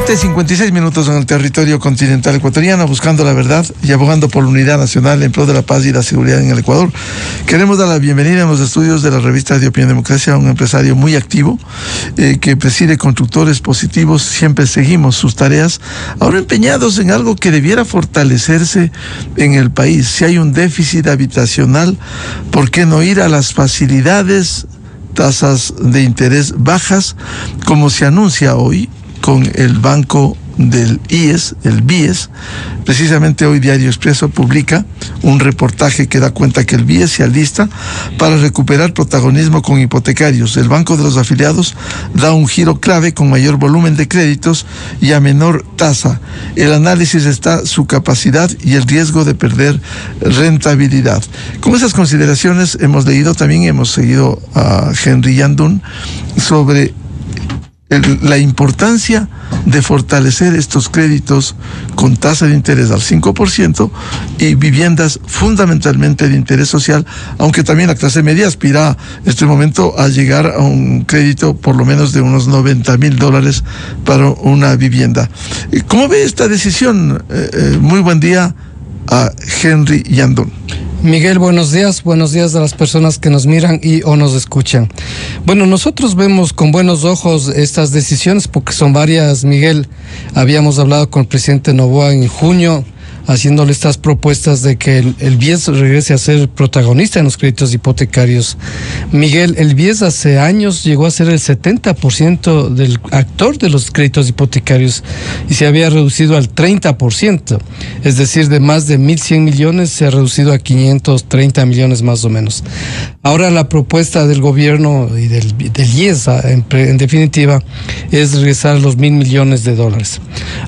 7:56 en el territorio continental ecuatoriano, buscando la verdad y abogando por la unidad nacional en pro de la paz y la seguridad en el Ecuador. Queremos dar la bienvenida en los estudios de la revista de Opinión Democracia a un empresario muy activo que preside Constructores Positivos. Siempre seguimos sus tareas, ahora empeñados en algo que debiera fortalecerse en el país. Si hay un déficit habitacional, ¿por qué no ir a las facilidades, tasas de interés bajas, como se anuncia hoy con el Banco del IES, el BIES? Precisamente hoy Diario Expreso publica un reportaje que da cuenta que el BIES se alista para recuperar protagonismo con hipotecarios. El Banco de los Afiliados da un giro clave con mayor volumen de créditos y a menor tasa. El análisis está su capacidad y el riesgo de perder rentabilidad. Con esas consideraciones hemos seguido a Henry Yandún sobre la importancia de fortalecer estos créditos con tasa de interés al 5% y viviendas fundamentalmente de interés social, aunque también la clase media aspira en este momento a llegar a un crédito por lo menos de unos $90,000 para una vivienda. ¿Cómo ve esta decisión? Muy buen día a Henry Yandún. Miguel, buenos días a las personas que nos miran o nos escuchan. Bueno, nosotros vemos con buenos ojos estas decisiones porque son varias, Miguel. Habíamos hablado con el presidente Noboa en junio, haciéndole estas propuestas de que el BIES regrese a ser protagonista en los créditos hipotecarios. Miguel, el BIES hace años llegó a ser el 70% del actor de los créditos hipotecarios y se había reducido al 30%, es decir, de más de 1.100 millones se ha reducido a 530 millones más o menos. Ahora la propuesta del gobierno y del IES, en definitiva, es regresar a los $1.000 millones.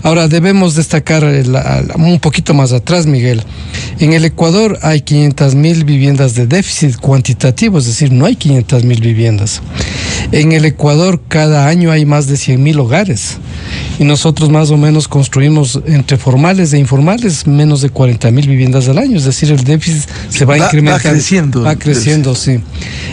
Ahora debemos destacar un poquito más atrás, Miguel. En el Ecuador hay 500,000 viviendas de déficit cuantitativo, es decir, no hay 500,000 viviendas. En el Ecuador cada año hay más de 100,000 hogares y nosotros más o menos construimos entre formales e informales menos de 40,000 viviendas al año, es decir, el déficit se va incrementando. Va creciendo, sí.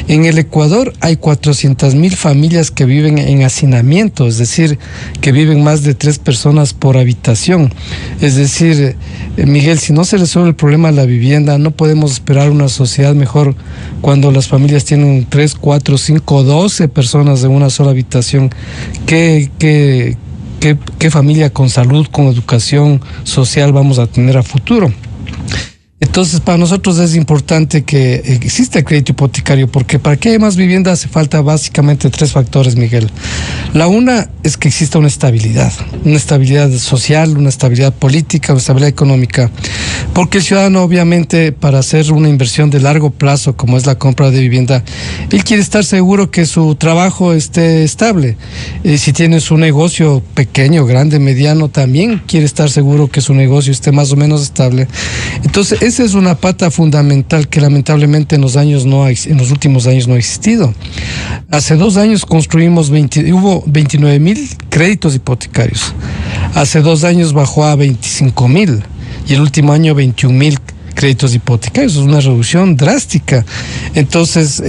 En el Ecuador hay 400,000 familias que viven en hacinamiento, es decir, que viven más de 3 personas por habitación. Es decir, Miguel, si no se resuelve el problema de la vivienda, no podemos esperar una sociedad mejor cuando las familias tienen 3, 4, 5, 12 personas en una sola habitación. ¿Qué familia con salud, con educación social vamos a tener a futuro? Entonces, para nosotros es importante que exista el crédito hipotecario, porque para que haya más vivienda hace falta básicamente 3 factores, Miguel. La una es que exista una estabilidad social, una estabilidad política, una estabilidad económica, porque el ciudadano obviamente para hacer una inversión de largo plazo como es la compra de vivienda, él quiere estar seguro que su trabajo esté estable. Si tiene su negocio pequeño, grande, mediano, también quiere estar seguro que su negocio esté más o menos estable. Entonces, esa es una pata fundamental que lamentablemente en los últimos años no ha existido. Hace 2 años hubo 29,000 créditos hipotecarios. Hace 2 años bajó a 25,000 y el último año 21,000 créditos hipotecarios. Es una reducción drástica. Entonces,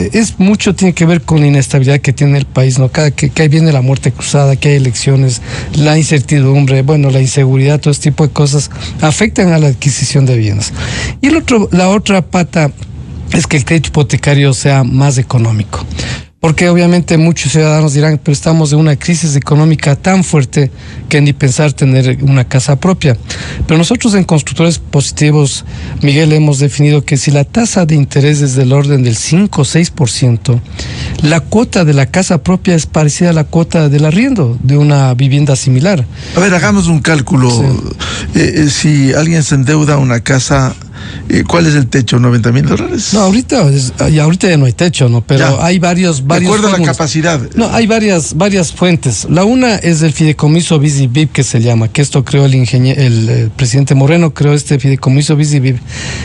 tiene que ver con la inestabilidad que tiene el país, ¿no? Que ahí viene la muerte cruzada, que hay elecciones, la incertidumbre, la inseguridad, todo este tipo de cosas afectan a la adquisición de viviendas. Y la otra pata es que el crédito hipotecario sea más económico. Porque obviamente muchos ciudadanos dirán, pero estamos en una crisis económica tan fuerte que ni pensar tener una casa propia. Pero nosotros en Constructores Positivos, Miguel, hemos definido que si la tasa de interés es del orden del 5 o 6%, la cuota de la casa propia es parecida a la cuota del arriendo de una vivienda similar. A ver, hagamos un cálculo. Sí. Si alguien se endeuda una casa, ¿cuál es el techo? $90,000. No, ahorita ya no hay techo, ¿no? Pero hay varios. De acuerdo a la capacidad. No, hay varias fuentes. La una es el fideicomiso BISIBIB, que se llama, que esto creó el presidente Moreno, creó este fideicomiso BISIBIB,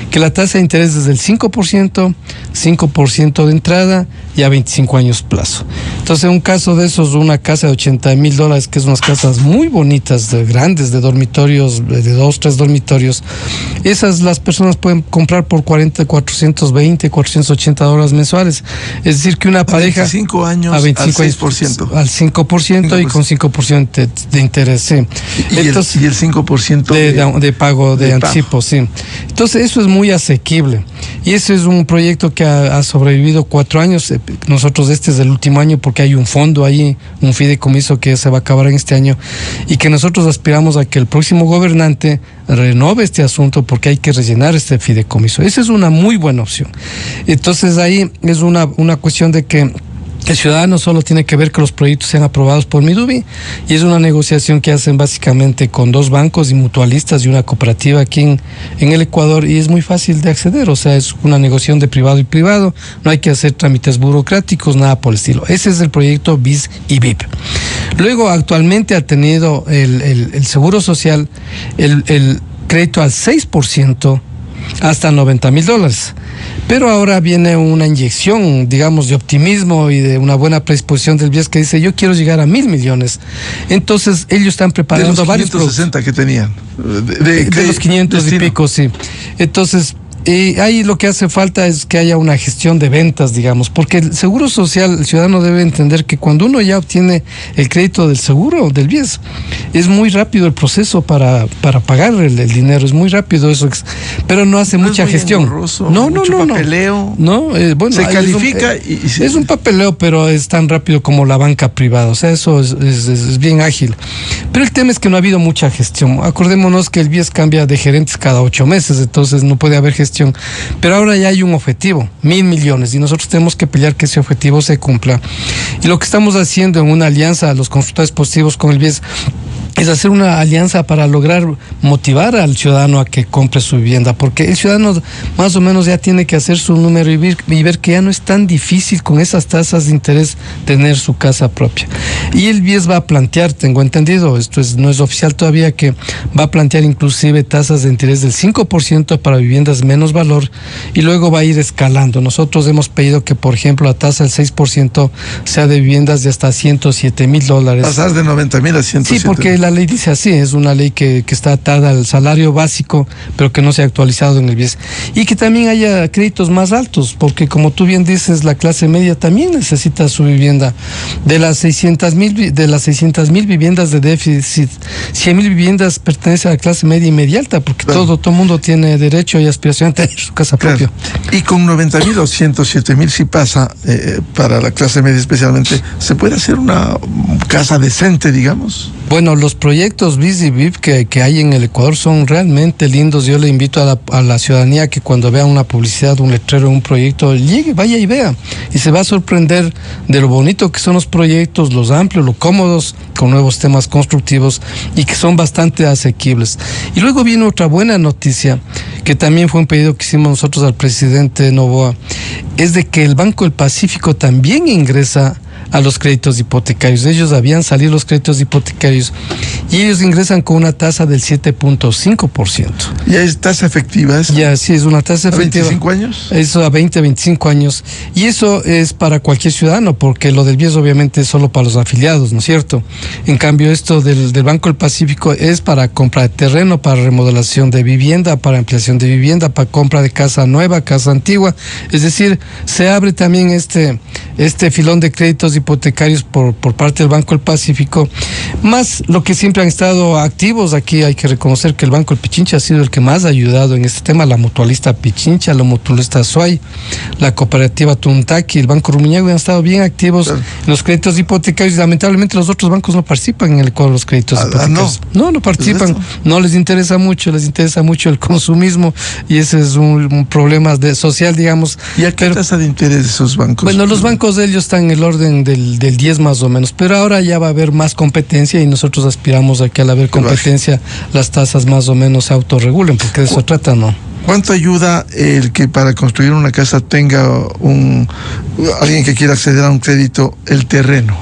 que la tasa de interés es del 5% de entrada y a 25 años plazo. Entonces, en un caso de esos, una casa de $80,000, que es unas casas muy bonitas, grandes, de dormitorios, de 2, 3 dormitorios, las personas personas pueden comprar por 420, $480 mensuales. Es decir, que una pareja... 25 años a 25 al 6%. Al 5% y con 5% de interés, sí. Entonces, y el 5% de pago de anticipo, pago. Sí. Entonces, eso es muy asequible. Y ese es un proyecto que ha sobrevivido 4 años. Nosotros este es el último año porque hay un fondo ahí, un fideicomiso que se va a acabar en este año y que nosotros aspiramos a que el próximo gobernante renove este asunto porque hay que rellenar este fideicomiso. Esa es una muy buena opción. Entonces ahí es una cuestión de que el ciudadano solo tiene que ver que los proyectos sean aprobados por Midubi y es una negociación que hacen básicamente con 2 bancos y mutualistas y una cooperativa aquí en el Ecuador y es muy fácil de acceder, o sea, es una negociación de privado y privado, no hay que hacer trámites burocráticos, nada por el estilo. Ese es el proyecto BIS y BIP. Luego, actualmente ha tenido el Seguro Social el crédito al 6% hasta $90,000. Pero ahora viene una inyección, digamos, de optimismo y de una buena predisposición del BIES que dice, yo quiero llegar a 1.000 millones. Entonces, ellos están preparando de los varios 560 que tenían. De los 500 y pico, sí. Entonces, ahí lo que hace falta es que haya una gestión de ventas, digamos, porque el seguro social, el ciudadano debe entender que cuando uno ya obtiene el crédito del seguro, del BIES, es muy rápido el proceso para pagar el dinero, es muy rápido eso, pero no hace mucha gestión. Mucho papeleo. Bueno, se califica es un papeleo, pero es tan rápido como la banca privada, o sea, eso es bien ágil. Pero el tema es que no ha habido mucha gestión. Acordémonos que el BIES cambia de gerentes cada 8 meses, entonces no puede haber gestión. Pero ahora ya hay un objetivo, 1.000 millones, y nosotros tenemos que pelear que ese objetivo se cumpla. Y lo que estamos haciendo en una alianza a los constructores positivos con el BIES es hacer una alianza para lograr motivar al ciudadano a que compre su vivienda, porque el ciudadano más o menos ya tiene que hacer su número y ver que ya no es tan difícil con esas tasas de interés tener su casa propia. Y el BIES va a plantear, tengo entendido, esto no es oficial todavía, que va a plantear inclusive tasas de interés del 5% para viviendas menos valor y luego va a ir escalando. Nosotros hemos pedido que, por ejemplo, la tasa del 6% sea de viviendas de hasta $107,000. Pasar de 90,000 a 107. Sí, porque la ley dice así, es una ley que está atada al salario básico, pero que no se ha actualizado en el BIES. Y que también haya créditos más altos, porque como tú bien dices, la clase media también necesita su vivienda. De las 600,000 viviendas de déficit, 100,000 viviendas pertenecen a la clase media y media alta, porque todo mundo tiene derecho y aspiración a tener su casa propia. Y con 90,000 o 107,000 si pasa, para la clase media especialmente, ¿se puede hacer una casa decente, digamos? Bueno, los proyectos BIS y BIP que hay en el Ecuador son realmente lindos. Yo le invito a la ciudadanía que cuando vea una publicidad, un letrero, un proyecto, llegue, vaya y vea. Y se va a sorprender de lo bonito que son los proyectos, los amplios, los cómodos, con nuevos temas constructivos y que son bastante asequibles. Y luego viene otra buena noticia, que también fue un pedido que hicimos nosotros al presidente Noboa, es de que el Banco del Pacífico también ingresa a los créditos hipotecarios. Ellos habían salido los créditos hipotecarios y ellos ingresan con una tasa del 7.5%. ¿Ya es tasa efectiva esa? Ya, sí, es una tasa efectiva. ¿A 25 años? Eso a 25 años. Y eso es para cualquier ciudadano, porque lo del BIES obviamente es solo para los afiliados, ¿no es cierto? En cambio, esto del Banco del Pacífico es para compra de terreno, para remodelación de vivienda, para ampliación de vivienda, para compra de casa nueva, casa antigua. Es decir, se abre también este filón de créditos hipotecarios por parte del Banco del Pacífico, más lo que siempre han estado activos. Aquí hay que reconocer que el Banco del Pichincha ha sido el que más ha ayudado en este tema, la mutualista Pichincha, la mutualista Suay, la cooperativa Tuntaki, el Banco Rumiñahui han estado bien activos en los créditos hipotecarios y lamentablemente los otros bancos no participan en el Ecuador los créditos hipotecarios. No participan, no les interesa mucho, les interesa mucho el consumismo y ese es un problema social, digamos. ¿Y a qué tasa de interés de esos bancos? Bueno, los bancos de ellos están en el orden del 10 más o menos, pero ahora ya va a haber más competencia y nosotros aspiramos a que al haber competencia las tasas más o menos se autorregulen, porque de eso trata, ¿no? ¿Cuánto ayuda el que para construir una casa tenga alguien que quiera acceder a un crédito, el terreno?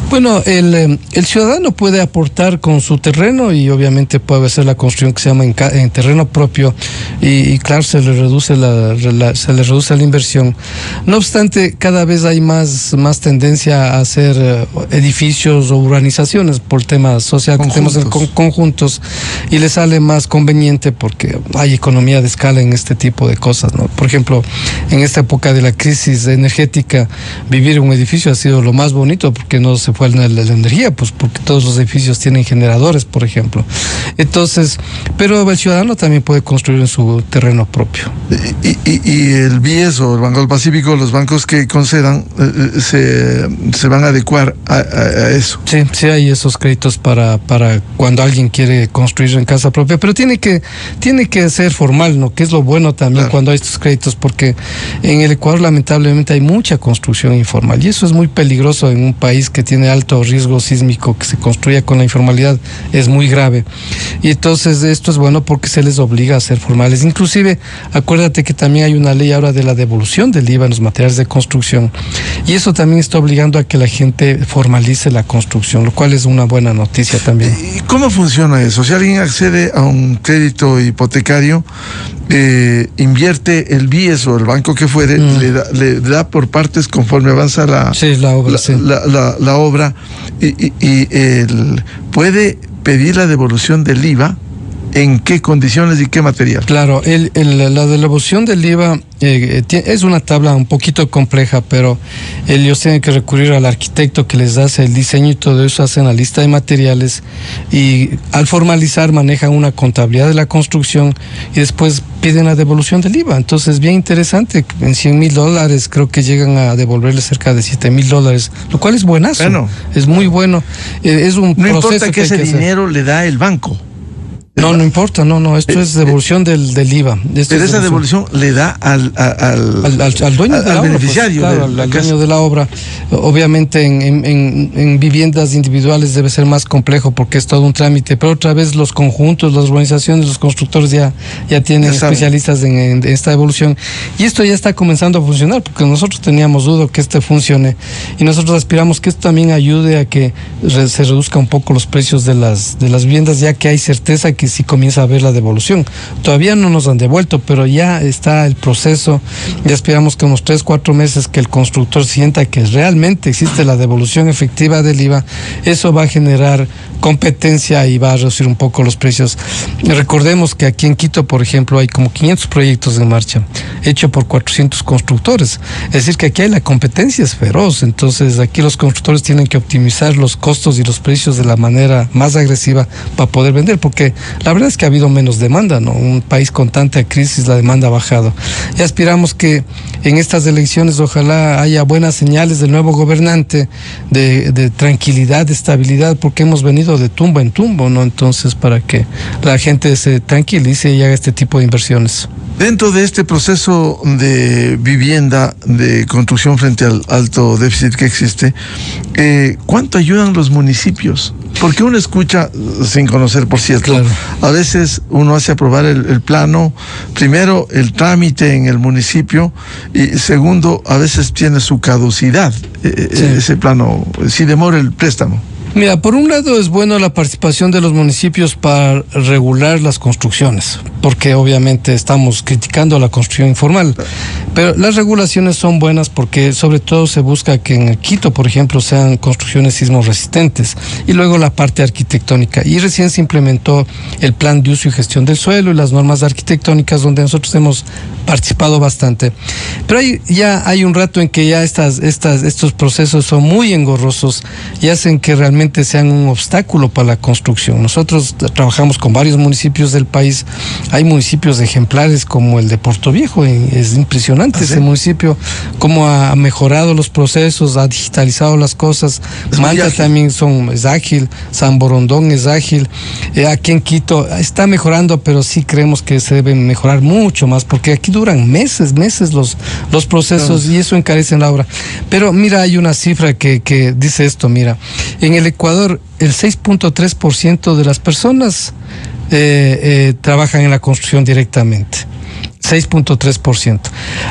Bueno, el ciudadano puede aportar con su terreno y obviamente puede hacer la construcción que se llama en terreno propio y claro, se le reduce la inversión. No obstante, cada vez hay más tendencia a hacer edificios o urbanizaciones por temas social que tenemos en conjuntos y le sale más conveniente porque hay economía de escala en este tipo de cosas, ¿no? Por ejemplo, en esta época de la crisis energética, vivir en un edificio ha sido lo más bonito porque no se fue la energía, pues porque todos los edificios tienen generadores, por ejemplo. Entonces, pero el ciudadano también puede construir en su terreno propio. Y el BIES o el Banco del Pacífico, los bancos que concedan, se van a adecuar a eso. Sí, hay esos créditos para cuando alguien quiere construir en casa propia, pero tiene que ser formal, ¿no? Que es lo bueno también cuando hay estos créditos, porque en el Ecuador lamentablemente hay mucha construcción informal y eso es muy peligroso en un país que tiene alto riesgo sísmico, que se construya con la informalidad es muy grave. Y entonces esto es bueno porque se les obliga a ser formales. Inclusive, acuérdate que también hay una ley ahora de la devolución del IVA en los materiales de construcción y eso también está obligando a que la gente formalice la construcción, lo cual es una buena noticia también. ¿Y cómo funciona eso? Si alguien accede a un crédito hipotecario, invierte el BIES o el banco que fuere, le da por partes conforme avanza la obra y puede pedir la devolución del IVA. ¿En qué condiciones y qué material? Claro, la devolución del IVA es una tabla un poquito compleja, pero ellos tienen que recurrir al arquitecto que les hace el diseño y todo eso, hacen la lista de materiales y al formalizar manejan una contabilidad de la construcción y después piden la devolución del IVA. Entonces es bien interesante, en $100,000 creo que llegan a devolverle cerca de $7,000, lo cual es buenazo. Bueno, es muy bueno. Es un no proceso importa que ese dinero le da el banco. No importa, esto es devolución del IVA. Pero esa devolución le da al dueño de la obra, beneficiario, pues, claro, al dueño de la obra. Obviamente en viviendas individuales debe ser más complejo porque es todo un trámite, pero otra vez los conjuntos, las organizaciones, los constructores ya tienen especialistas en esta devolución y esto ya está comenzando a funcionar porque nosotros teníamos duda que esto funcione y nosotros aspiramos que esto también ayude a que se reduzca un poco los precios de las viviendas, ya que hay certeza que sí comienza a haber la devolución. Todavía no nos han devuelto, pero ya está el proceso y esperamos que unos 3-4 meses que el constructor sienta que realmente existe la devolución efectiva del IVA, eso va a generar competencia y va a reducir un poco los precios. Recordemos que aquí en Quito, por ejemplo, hay como 500 proyectos en marcha, hecho por 400 constructores. Es decir, que aquí la competencia es feroz, entonces aquí los constructores tienen que optimizar los costos y los precios de la manera más agresiva para poder vender, porque la verdad es que ha habido menos demanda, ¿no? Un país con tanta crisis, la demanda ha bajado. Y aspiramos que en estas elecciones ojalá haya buenas señales del nuevo gobernante, de tranquilidad, de estabilidad, porque hemos venido de tumbo en tumbo, ¿no? Entonces, para que la gente se tranquilice y haga este tipo de inversiones. Dentro de este proceso de vivienda, de construcción frente al alto déficit que existe, ¿cuánto ayudan los municipios? Porque uno escucha, sin conocer, por cierto, claro, a veces uno hace aprobar el plano, primero el trámite en el municipio y segundo, a veces tiene su caducidad, ese plano, si demora el préstamo. Mira, por un lado es bueno la participación de los municipios para regular las construcciones, porque obviamente estamos criticando la construcción informal, pero las regulaciones son buenas porque sobre todo se busca que en Quito, por ejemplo, sean construcciones sismo resistentes y luego la parte arquitectónica. Y recién se implementó el plan de uso y gestión del suelo y las normas arquitectónicas donde nosotros hemos participado bastante. Pero ya hay un rato en que ya estos procesos son muy engorrosos y hacen que realmente sean un obstáculo para la construcción. Nosotros trabajamos con varios municipios del país. Hay municipios ejemplares como el de Puerto Viejo. Es impresionante ese municipio, cómo ha mejorado los procesos, ha digitalizado las cosas. Manta también es ágil, San Borondón es ágil. Aquí en Quito está mejorando, pero sí creemos que se deben mejorar mucho más, porque aquí duran meses los procesos y eso encarece la obra. Pero mira, hay una cifra que dice esto, mira, en el Ecuador el 6.3% de las personas trabajan en la construcción directamente. 6.3%.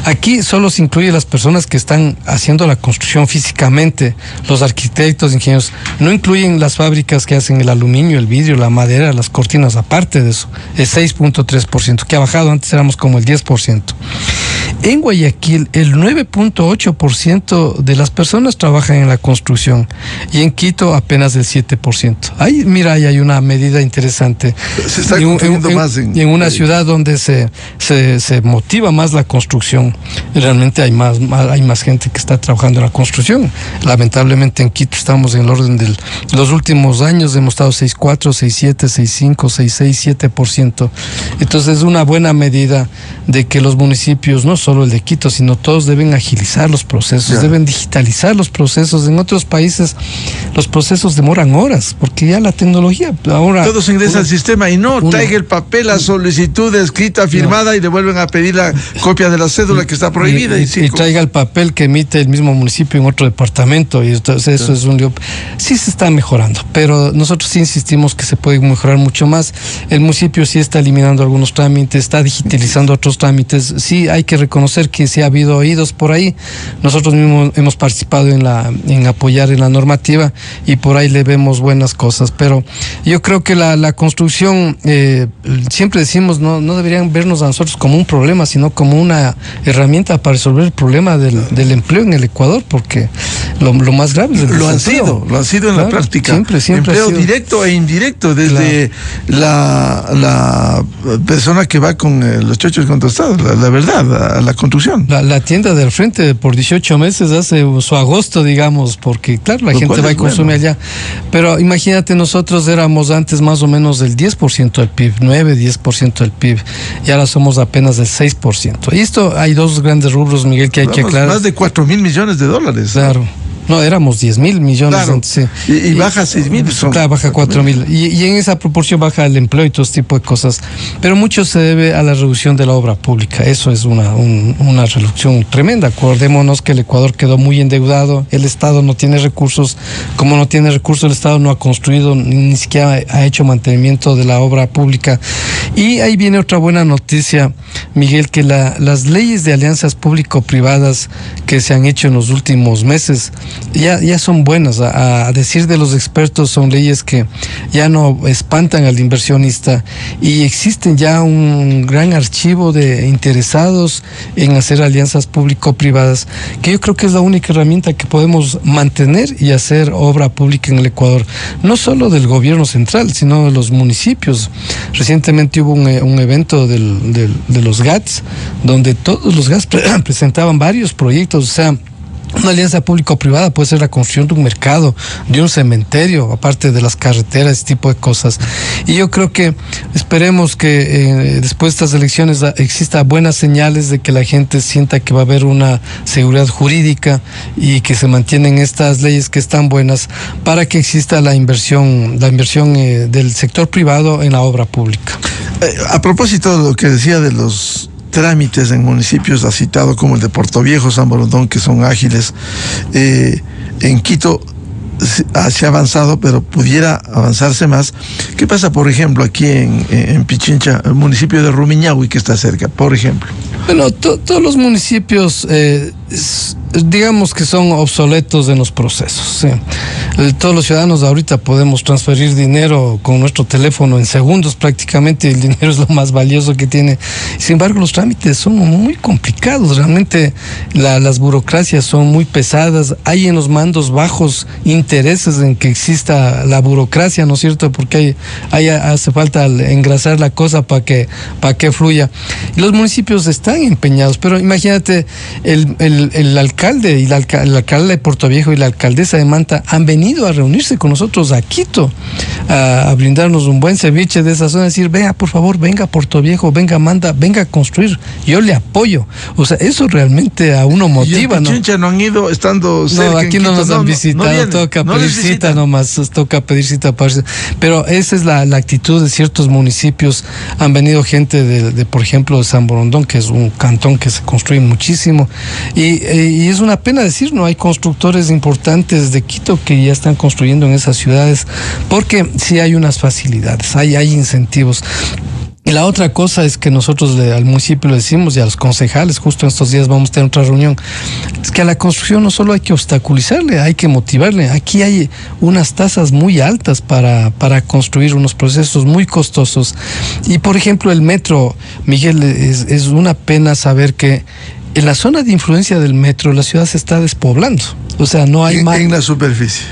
Aquí solo se incluye las personas que están haciendo la construcción físicamente, los arquitectos, ingenieros. No incluyen las fábricas que hacen el aluminio, el vidrio, la madera, las cortinas. Aparte de eso, es 6.3%, que ha bajado. Antes éramos como el 10%. En Guayaquil, el 9.8% de las personas trabajan en la construcción y en Quito apenas el 7%. Ahí, mira, ahí hay una medida interesante. Se está construyendo más en una ciudad donde se motiva más la construcción. Realmente hay más gente que está trabajando en la construcción. Lamentablemente en Quito estamos en el orden de los últimos años, hemos estado 6.4, 6.7, 6.5, 6.6, 7%. Entonces es una buena medida de que los municipios, no solo el de Quito, sino todos deben agilizar los procesos, deben digitalizar los procesos. En otros países los procesos demoran horas, porque ya la tecnología ahora... Todo se ingresa al sistema y traiga el papel, la solicitud escrita, firmada, y le vuelven a pedir la copia de la cédula que está prohibida. Y traiga el papel que emite el mismo municipio en otro departamento, y entonces eso es un lío. Sí se está mejorando, pero nosotros sí insistimos que se puede mejorar mucho más. El municipio sí está eliminando algunos trámites, está digitalizando otros trámites. Sí hay que reconocer que sí ha habido oídos por ahí. Nosotros mismos hemos participado en apoyar en la normativa y por ahí le vemos buenas cosas, pero yo creo que la construcción, siempre decimos, no deberían vernos a nosotros como un problema, sino como una herramienta para resolver el problema del empleo en el Ecuador, porque lo más grave es el desempleo. Lo han sido en la práctica. Siempre empleo directo e indirecto, desde la persona que va con los chochos contrastados, la verdad, a la construcción. La tienda del frente por 18 meses hace su agosto, digamos, porque claro, la gente va y consume allá. Pero imagínate, nosotros éramos antes más o menos del 10% del PIB, 9-10% del PIB, y ahora somos apenas del 6%. Y esto, hay dos grandes rubros, Miguel, que hay que aclarar. Más de 4.000 millones de dólares. Claro. No, éramos 10.000 millones. Claro. Antes, sí. Y baja 6.000. Claro, baja 4.000. Y en esa proporción baja el empleo y todo este tipo de cosas. Pero mucho se debe a la reducción de la obra pública. Eso es una reducción tremenda. Acordémonos que el Ecuador quedó muy endeudado, el Estado no tiene recursos. Como no tiene recursos, el Estado no ha construido, ni siquiera ha hecho mantenimiento de la obra pública. Y ahí viene otra buena noticia, Miguel, que las leyes de alianzas público-privadas que se han hecho en los últimos meses ya son buenas. A decir de los expertos, son leyes que ya no espantan al inversionista y existen ya un gran archivo de interesados en hacer alianzas público-privadas, que yo creo que es la única herramienta que podemos mantener y hacer obra pública en el Ecuador, no solo del gobierno central, sino de los municipios. Recientemente hubo un evento de los GATS, donde todos los GATS presentaban varios proyectos. O sea, una alianza público-privada puede ser la construcción de un mercado, de un cementerio, aparte de las carreteras, ese tipo de cosas. Y yo creo que esperemos que después de estas elecciones exista buenas señales de que la gente sienta que va a haber una seguridad jurídica y que se mantienen estas leyes que están buenas para que exista la inversión del sector privado en la obra pública. A propósito de lo que decía de los trámites en municipios, ha citado como el de Portoviejo, San Borondón, que son ágiles. En Quito se ha avanzado, pero pudiera avanzarse más. ¿Qué pasa, por ejemplo, aquí en Pichincha, el municipio de Rumiñahui, que está cerca, por ejemplo? Bueno, todos los municipios, digamos que son obsoletos en los procesos. Sí. Todos los ciudadanos ahorita podemos transferir dinero con nuestro teléfono en segundos prácticamente. El dinero es lo más valioso que tiene. Sin embargo, los trámites son muy complicados. Realmente las burocracias son muy pesadas. Hay en los mandos bajos intereses en que exista la burocracia, ¿no es cierto? Porque ahí hace falta engrasar la cosa para que fluya. Y los municipios están empeñados, pero imagínate, el alcalde y el alcalde de Portoviejo y la alcaldesa de Manta han venido a reunirse con nosotros a Quito a brindarnos un buen ceviche de esa zona, decir, venga, por favor, venga a Portoviejo, venga a Manta, venga a construir, yo le apoyo. O sea, eso realmente a uno motiva, ¿no? Pichincha no han ido estando cerca. No, aquí no nos han visitado, toca pedir cita nomás, toca pedir cita para... Pero esa es la actitud de ciertos municipios. Han venido gente de por ejemplo, de San Borondón, que es un cantón que se construye muchísimo, y es una pena decir, no hay constructores importantes de Quito que ya están construyendo en esas ciudades, porque sí hay unas facilidades, hay incentivos. Y la otra cosa es que nosotros al municipio le decimos, y a los concejales, justo en estos días vamos a tener otra reunión, es que a la construcción no solo hay que obstaculizarle, hay que motivarle. Aquí hay unas tasas muy altas para construir, unos procesos muy costosos. Y por ejemplo el metro, Miguel, es una pena saber que en la zona de influencia del metro la ciudad se está despoblando. O sea, no hay más. En la superficie.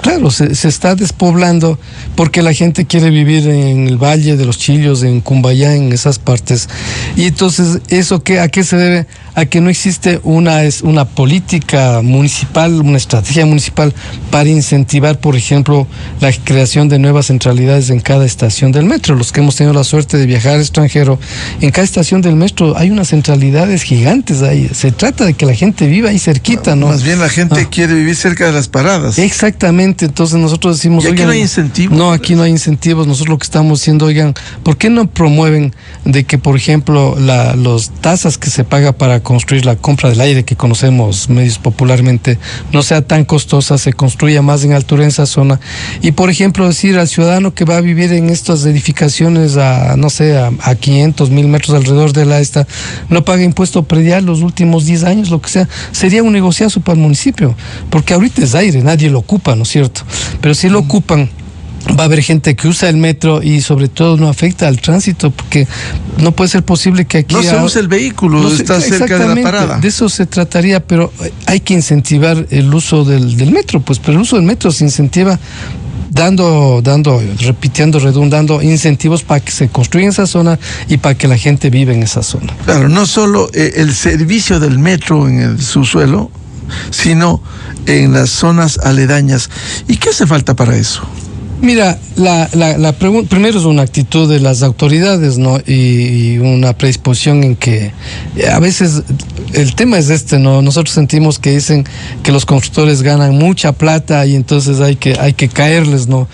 Claro, se está despoblando porque la gente quiere vivir en el Valle de los Chillos, en Cumbayá, en esas partes. Y entonces, ¿eso a qué se debe? A que no existe una política municipal, una estrategia municipal para incentivar, por ejemplo, la creación de nuevas centralidades en cada estación del metro. Los que hemos tenido la suerte de viajar al extranjero, en cada estación del metro hay unas centralidades gigantes ahí. Se trata de que la gente viva ahí cerquita, ¿no? Más bien la gente quiere vivir cerca de las paradas. Exactamente, entonces nosotros decimos... ¿Y aquí no hay incentivos? No, aquí no hay incentivos. Nosotros lo que estamos diciendo, oigan, ¿por qué no promueven de que, por ejemplo, los tasas que se paga para construir la compra del aire que conocemos medios popularmente no sea tan costosa, se construya más en altura en esa zona? Y, por ejemplo, decir al ciudadano que va a vivir en estas edificaciones a 500, 1000 metros alrededor de no paga impuesto predial los últimos 10 años, lo que sea, sería un negociazo para el municipio. Porque ahorita es aire, nadie lo ocupa, ¿no es cierto? Pero si lo ocupan, va a haber gente que usa el metro y sobre todo no afecta al tránsito, porque no puede ser posible que aquí... No se use el vehículo, está cerca de la parada. De eso se trataría, pero hay que incentivar el uso del metro, pues, pero el uso del metro se incentiva redundando incentivos para que se construya en esa zona y para que la gente viva en esa zona. Claro, no solo el servicio del metro en el subsuelo, sino en las zonas aledañas. ¿Y qué hace falta para eso? Mira, la pregunta primero es una actitud de las autoridades, ¿no? Y una predisposición en que a veces el tema es ¿no? Nosotros sentimos que dicen que los constructores ganan mucha plata y entonces hay que caerles, ¿no?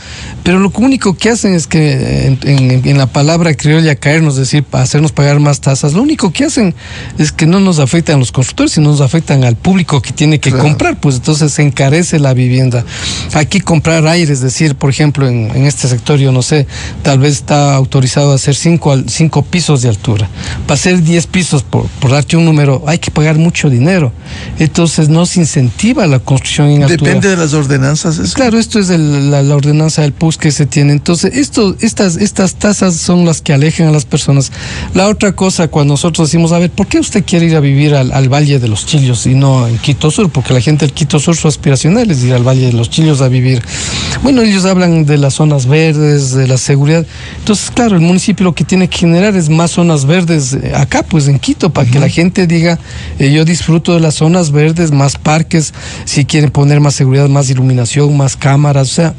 Pero lo único que hacen es que en la palabra criolla caernos, es decir, hacernos pagar más tasas, lo único que hacen es que no nos afectan a los constructores, sino nos afectan al público que tiene que comprar, pues entonces se encarece la vivienda. Aquí comprar aire, es decir, por ejemplo, en este sector, yo no sé, tal vez está autorizado a hacer 5 pisos de altura. Para hacer 10 pisos, por darte un número, hay que pagar mucho dinero. Entonces no se incentiva la construcción en altura. ¿Depende de las ordenanzas eso? Claro, esto es la ordenanza del PUS que se tiene. Entonces, estas tasas son las que alejan a las personas. La otra cosa, cuando nosotros decimos, a ver, ¿por qué usted quiere ir a vivir al Valle de los Chillos y no en Quito Sur? Porque la gente del Quito Sur, su aspiracional es ir al Valle de los Chillos a vivir. Bueno, ellos hablan de las zonas verdes, de la seguridad. Entonces, claro, el municipio lo que tiene que generar es más zonas verdes acá, pues en Quito, para que la gente diga, yo disfruto de las zonas verdes, más parques, si quieren poner más seguridad, más iluminación, más cámaras, o sea,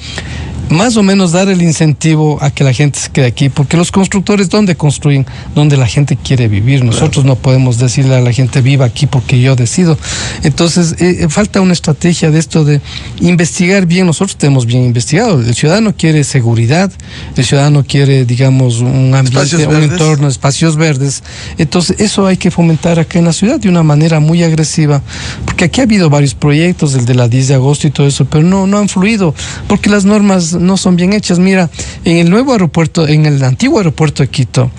más o menos dar el incentivo a que la gente se quede aquí, porque los constructores, ¿dónde construyen? Donde la gente quiere vivir. Nosotros no podemos decirle a la gente viva aquí porque yo decido. Entonces, falta una estrategia de esto de investigar bien. Nosotros tenemos bien investigado. El ciudadano quiere seguridad, el ciudadano quiere, digamos, un ambiente, un entorno, espacios verdes. Entonces, eso hay que fomentar acá en la ciudad de una manera muy agresiva, porque aquí ha habido varios proyectos, el de la 10 de agosto y todo eso, pero no han fluido, porque las normas no son bien hechas. Mira, en el nuevo aeropuerto, en el antiguo aeropuerto de Quito,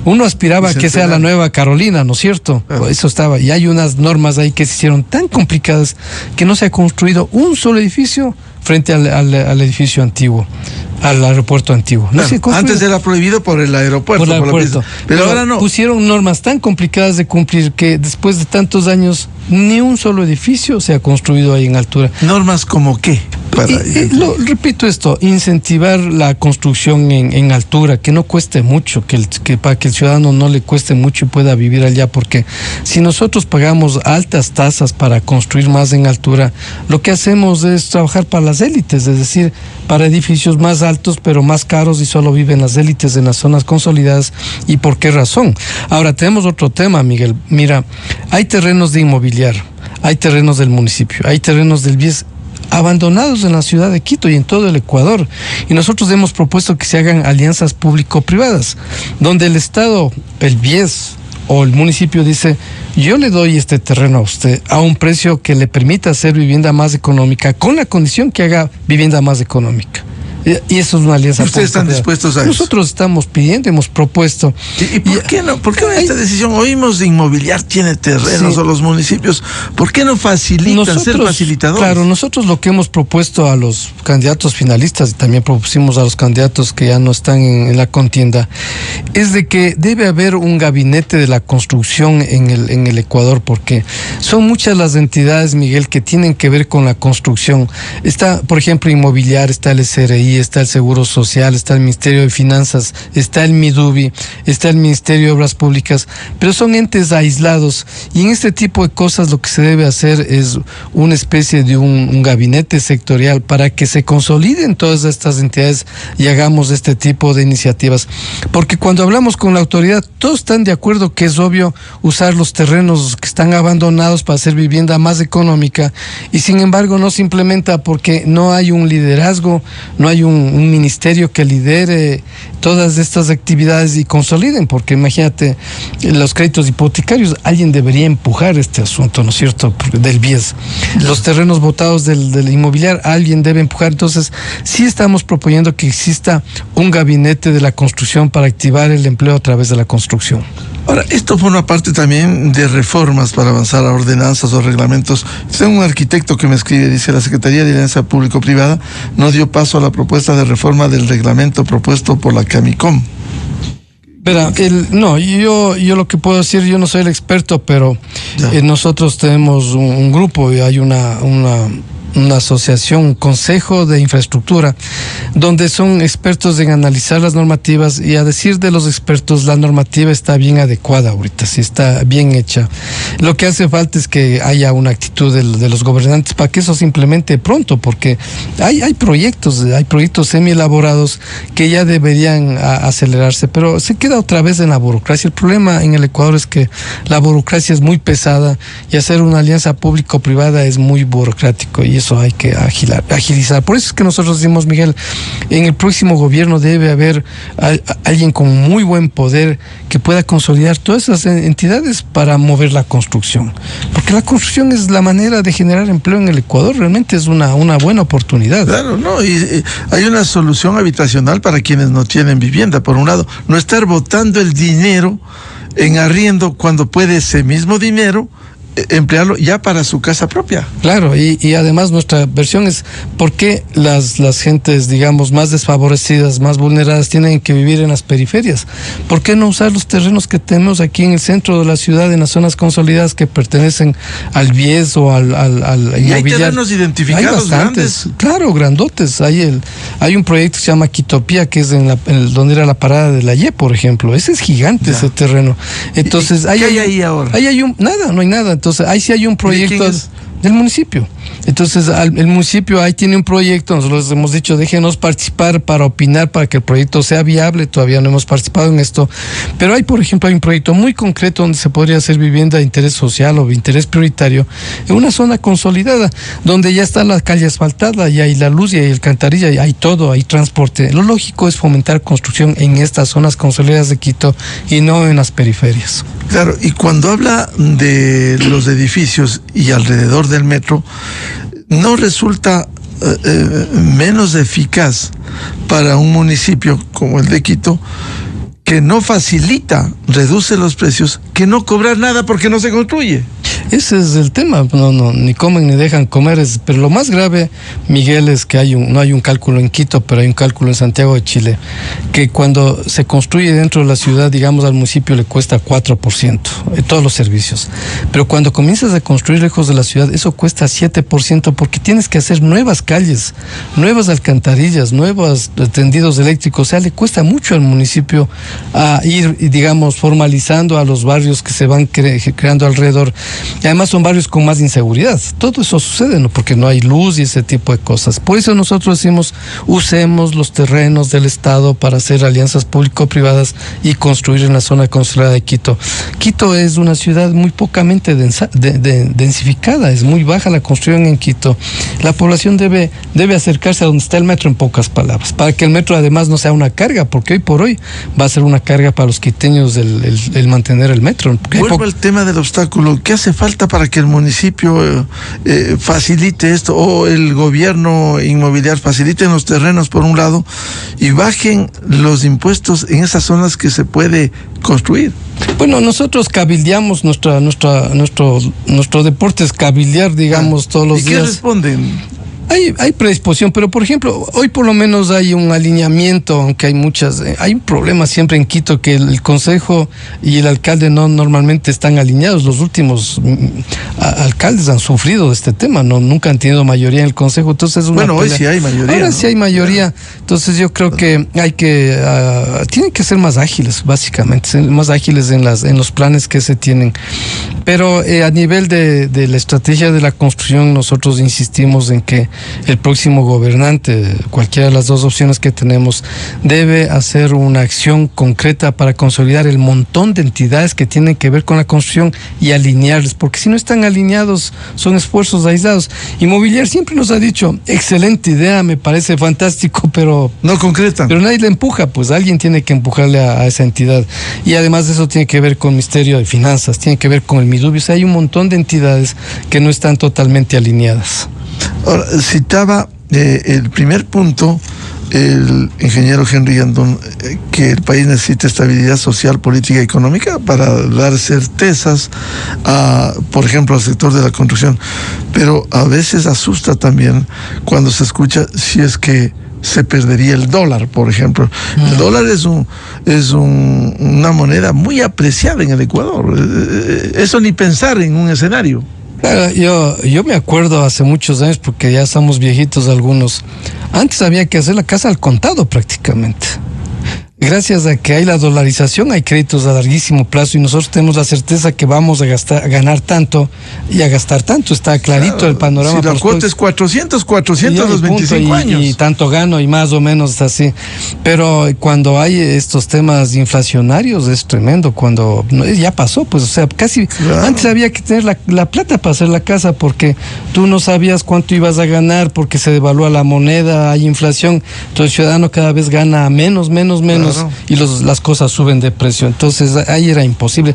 uno aspiraba a que sea la nueva Carolina, ¿no es cierto? Claro. Eso estaba, y hay unas normas ahí que se hicieron tan complicadas que no se ha construido un solo edificio frente al edificio antiguo, al aeropuerto antiguo. No se antes era prohibido por el aeropuerto. Por el aeropuerto. Pero ahora no. Pusieron normas tan complicadas de cumplir que después de tantos años ni un solo edificio se ha construido ahí en altura. ¿Normas como qué? Repito esto, incentivar la construcción en altura, que no cueste mucho, que para que el ciudadano no le cueste mucho y pueda vivir allá, porque si nosotros pagamos altas tasas para construir más en altura, lo que hacemos es trabajar para las élites, es decir, para edificios más altos pero más caros, y solo viven las élites en las zonas consolidadas. ¿Y por qué razón? Ahora tenemos otro tema, Miguel. Mira, hay terrenos de inmobiliario, hay terrenos del municipio, hay terrenos del BIES abandonados en la ciudad de Quito y en todo el Ecuador, y nosotros hemos propuesto que se hagan alianzas público-privadas, donde el Estado, el BIES o el municipio dice, yo le doy este terreno a usted a un precio que le permita hacer vivienda más económica, con la condición que haga vivienda más económica. Y eso es una alianza. ¿Ustedes están dispuestos a eso? Nosotros estamos pidiendo, hemos propuesto. ¿Y por qué no? ¿Por qué no esta decisión? Oímos de Inmobiliar tiene terrenos, o los municipios. ¿Por qué no facilitan, ser facilitadores? Claro, nosotros lo que hemos propuesto a los candidatos finalistas, y también propusimos a los candidatos que ya no están en la contienda, es de que debe haber un gabinete de la construcción en el Ecuador, porque son muchas las entidades, Miguel, que tienen que ver con la construcción. Está, por ejemplo, Inmobiliar, está el SRI, está el Seguro Social, está el Ministerio de Finanzas, está el MIDUBI, está el Ministerio de Obras Públicas, pero son entes aislados, y en este tipo de cosas lo que se debe hacer es una especie de un gabinete sectorial para que se consoliden todas estas entidades y hagamos este tipo de iniciativas, porque cuando hablamos con la autoridad todos están de acuerdo que es obvio usar los terrenos que están abandonados para hacer vivienda más económica, y sin embargo no se implementa porque no hay un liderazgo, no hay un ministerio que lidere todas estas actividades y consoliden, porque imagínate, los créditos hipotecarios, alguien debería empujar este asunto, ¿no es cierto?, del BIES. Los terrenos botados del Inmobiliar, alguien debe empujar. Entonces, sí estamos proponiendo que exista un gabinete de la construcción para activar el empleo a través de la construcción. Ahora, esto forma parte también de reformas para avanzar a ordenanzas o reglamentos. Tengo un arquitecto que me escribe, dice: la Secretaría de Alianza Público-Privada no dio paso a la propuesta de reforma del reglamento propuesto por la Camicom. Verá, yo lo que puedo decir, yo no soy el experto, pero nosotros tenemos un grupo y hay una asociación, un consejo de infraestructura, donde son expertos en analizar las normativas, y a decir de los expertos, la normativa está bien adecuada ahorita, sí está bien hecha. Lo que hace falta es que haya una actitud de los gobernantes para que eso se implemente pronto, porque hay proyectos semi elaborados que ya deberían acelerarse, pero se queda otra vez en la burocracia. El problema en el Ecuador es que la burocracia es muy pesada y hacer una alianza público-privada es muy burocrático, y eso hay que agilizar. Por eso es que nosotros decimos, Miguel, en el próximo gobierno debe haber alguien con muy buen poder que pueda consolidar todas esas entidades para mover la construcción, porque la construcción es la manera de generar empleo en el Ecuador, realmente es una buena oportunidad. Claro, no, y hay una solución habitacional para quienes no tienen vivienda. Por un lado, no estar botando el dinero en arriendo cuando puede ese mismo dinero emplearlo ya para su casa propia. Claro, y además nuestra versión es por qué las gentes, digamos, más desfavorecidas, más vulneradas, tienen que vivir en las periferias. ¿Por qué no usar los terrenos que tenemos aquí en el centro de la ciudad, en las zonas consolidadas que pertenecen al BIES o al y hay terrenos identificados, hay bastantes, grandes. Claro, grandotes. Hay un proyecto que se llama Quitopía, que es donde era la parada de la Y, por ejemplo. Ese es gigante, ese terreno. Entonces, ¿qué hay ahí ahora? No hay nada. Entonces, ahí sí hay un proyecto del municipio. Entonces, el municipio ahí tiene un proyecto. Nosotros hemos dicho, déjenos participar para opinar, para que el proyecto sea viable. Todavía no hemos participado en esto. Pero hay, por ejemplo, hay un proyecto muy concreto donde se podría hacer vivienda de interés social o de interés prioritario en una zona consolidada, donde ya está la calle asfaltada, y hay la luz, y hay alcantarilla, y hay todo, hay transporte. Lo lógico es fomentar construcción en estas zonas consolidadas de Quito y no en las periferias. Claro, y cuando habla de los edificios y alrededor del metro, ¿no resulta menos eficaz para un municipio como el de Quito, que no facilita, reduce los precios, que no cobrar nada porque no se construye? Ese es el tema, ni comen ni dejan comer, pero lo más grave, Miguel, es que no hay un cálculo en Quito, pero hay un cálculo en Santiago de Chile, que cuando se construye dentro de la ciudad, digamos, al municipio le cuesta 4% todos los servicios, pero cuando comienzas a construir lejos de la ciudad, eso cuesta 7%, porque tienes que hacer nuevas calles, nuevas alcantarillas, nuevos tendidos eléctricos. O sea, le cuesta mucho al municipio a ir, digamos, formalizando a los barrios que se van creando alrededor. Y además son barrios con más inseguridad. Todo eso sucede, ¿no?, porque no hay luz y ese tipo de cosas. Por eso nosotros decimos, usemos los terrenos del Estado para hacer alianzas público-privadas y construir en la zona consolidada de Quito. Quito es una ciudad muy pocamente densificada, es muy baja la construcción en Quito. La población debe acercarse a donde está el metro, en pocas palabras, para que el metro además no sea una carga, porque hoy por hoy va a ser una carga para los quiteños el mantener el metro. Vuelvo al tema del obstáculo. ¿Qué hace falta falta para que el municipio facilite esto, o el gobierno inmobiliario facilite los terrenos por un lado y bajen los impuestos en esas zonas que se puede construir? Bueno, nosotros cabildeamos, nuestro deporte es cabildear, digamos, todos los días. ¿Y qué responden? Hay predisposición, pero por ejemplo, hoy por lo menos hay un alineamiento, aunque hay un problema siempre en Quito que el consejo y el alcalde no normalmente están alineados. Los últimos alcaldes han sufrido de este tema, nunca han tenido mayoría en el consejo, entonces es una pelea. Hoy sí hay mayoría. Ahora sí hay mayoría, entonces yo creo que tienen que ser más ágiles, básicamente, ser más ágiles en los planes que se tienen. Pero a nivel de la estrategia de la construcción, nosotros insistimos en que el próximo gobernante, cualquiera de las dos opciones que tenemos, debe hacer una acción concreta para consolidar el montón de entidades que tienen que ver con la construcción y alinearles, porque si no están alineados son esfuerzos aislados. Inmobiliar siempre nos ha dicho, excelente idea, me parece fantástico, pero no concretan. Pero nadie le empuja, pues alguien tiene que empujarle a esa entidad. Y además de eso tiene que ver con el Ministerio de Finanzas, tiene que ver con el Midubi, o sea, hay un montón de entidades que no están totalmente alineadas. Ahora, citaba el primer punto, el ingeniero Henry Yandón, que el país necesita estabilidad social, política y económica para dar certezas, por ejemplo, al sector de la construcción. Pero a veces asusta también cuando se escucha si es que se perdería el dólar, por ejemplo. El dólar es una moneda muy apreciada en el Ecuador. Eso ni pensar en un escenario. Claro, yo me acuerdo hace muchos años, porque ya estamos viejitos algunos. Antes había que hacer la casa al contado prácticamente. Gracias a que hay la dolarización, hay créditos a larguísimo plazo y nosotros tenemos la certeza que vamos a ganar tanto y a gastar tanto. Está clarito, claro, el panorama. Si la cuota es 400 los 25 años. Y tanto gano y más o menos así. Pero cuando hay estos temas inflacionarios es tremendo. Cuando ya pasó, pues, o sea, casi claro. Antes había que tener la plata para hacer la casa porque tú no sabías cuánto ibas a ganar porque se devalúa la moneda, hay inflación. Entonces el ciudadano cada vez gana menos. Claro. Y las cosas suben de precio. Entonces ahí era imposible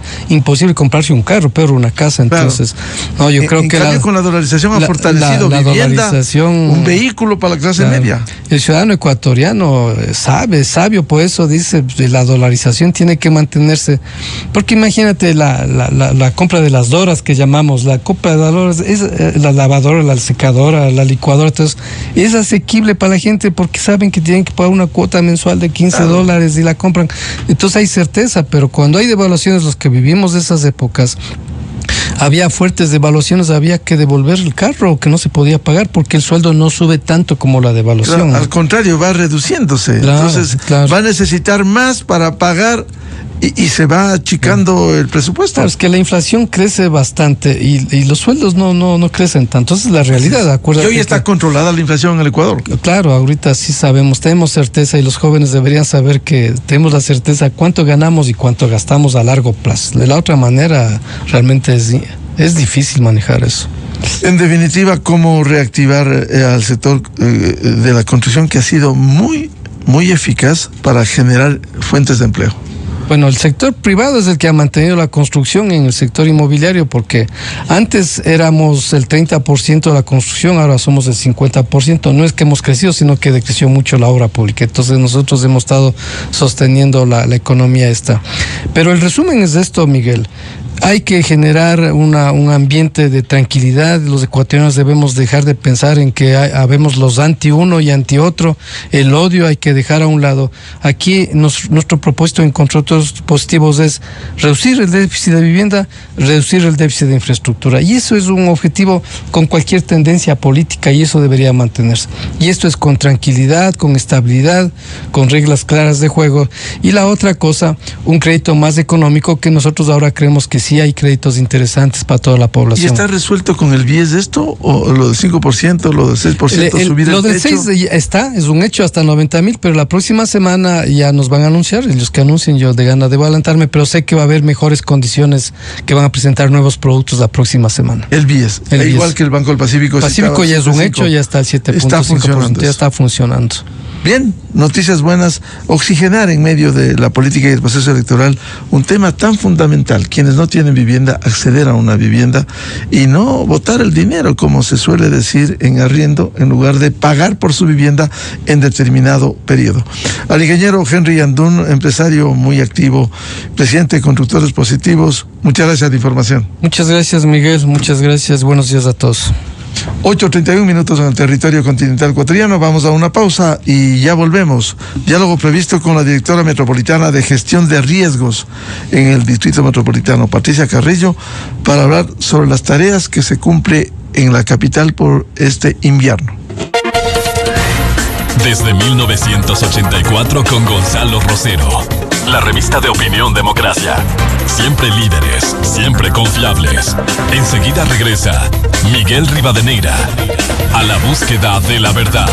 comprarse un carro, pero una casa. Entonces, claro. No, yo creo que con la dolarización ha fortalecido la vivienda, un vehículo para la clase media. El ciudadano ecuatoriano es sabio, por eso dice la dolarización tiene que mantenerse. Porque imagínate la compra de las doras que llamamos, la compra de doras es la lavadora, la secadora, la licuadora, entonces es asequible para la gente porque saben que tienen que pagar una cuota mensual de $15 y la compran. Entonces hay certeza, pero cuando hay devaluaciones, los que vivimos de esas épocas, había fuertes devaluaciones, había que devolver el carro que no se podía pagar porque el sueldo no sube tanto como la devaluación. Claro, al contrario, va reduciéndose. Claro, entonces va a necesitar más para pagar y se va achicando el presupuesto. Claro, es que la inflación crece bastante y los sueldos no crecen tanto. Entonces la realidad, acuérdate. Y hoy está controlada la inflación en el Ecuador. Claro, ahorita sí sabemos, tenemos certeza y los jóvenes deberían saber que tenemos la certeza cuánto ganamos y cuánto gastamos a largo plazo. De la otra manera, realmente es difícil manejar eso. En definitiva, ¿cómo reactivar al sector de la construcción que ha sido muy eficaz para generar fuentes de empleo? Bueno, el sector privado es el que ha mantenido la construcción en el sector inmobiliario, porque antes éramos el 30% de la construcción, ahora somos el 50%. No es que hemos crecido, sino que decreció mucho la obra pública. Entonces nosotros hemos estado sosteniendo la economía esta. Pero el resumen es esto, Miguel. Hay que generar un ambiente de tranquilidad. Los ecuatorianos debemos dejar de pensar en que habemos los anti uno y anti otro. El odio hay que dejar a un lado. Aquí nuestro propósito en contratos positivos es reducir el déficit de vivienda, reducir el déficit de infraestructura. Y eso es un objetivo con cualquier tendencia política y eso debería mantenerse. Y esto es con tranquilidad, con estabilidad, con reglas claras de juego. Y la otra cosa, un crédito más económico que nosotros ahora creemos que sí hay créditos interesantes para toda la población. ¿Y está resuelto con el BIES de esto? ¿O lo del 5%, lo del 6%, subir el Lo del techo? 6 es un hecho hasta 90,000, pero la próxima semana ya nos van a anunciar, ellos que anuncien, yo de gana debo adelantarme, pero sé que va a haber mejores condiciones, que van a presentar nuevos productos la próxima semana. El BIES, igual que el Banco del Pacífico. El Pacífico ya es un hecho, ya está al 7.5%, ya está funcionando. Bien, noticias buenas. Oxigenar en medio de la política y el proceso electoral un tema tan fundamental. Quienes no tienen tienen vivienda acceder a una vivienda y no botar el dinero, como se suele decir, en arriendo, en lugar de pagar por su vivienda en determinado periodo. Al ingeniero Henry Yandún, empresario muy activo, presidente de Constructores Positivos, muchas gracias de información. Muchas gracias, Miguel, muchas gracias, buenos días a todos. 8:31 minutos en el territorio continental ecuatoriano. Vamos a una pausa y ya volvemos. Diálogo previsto con la directora metropolitana de gestión de riesgos en el Distrito Metropolitano, Patricia Carrillo, para hablar sobre las tareas que se cumple en la capital por este invierno. Desde 1984 con Gonzalo Rosero. La revista de opinión Democracia. Siempre líderes, siempre confiables. Enseguida regresa Miguel Rivadeneira a la búsqueda de la verdad.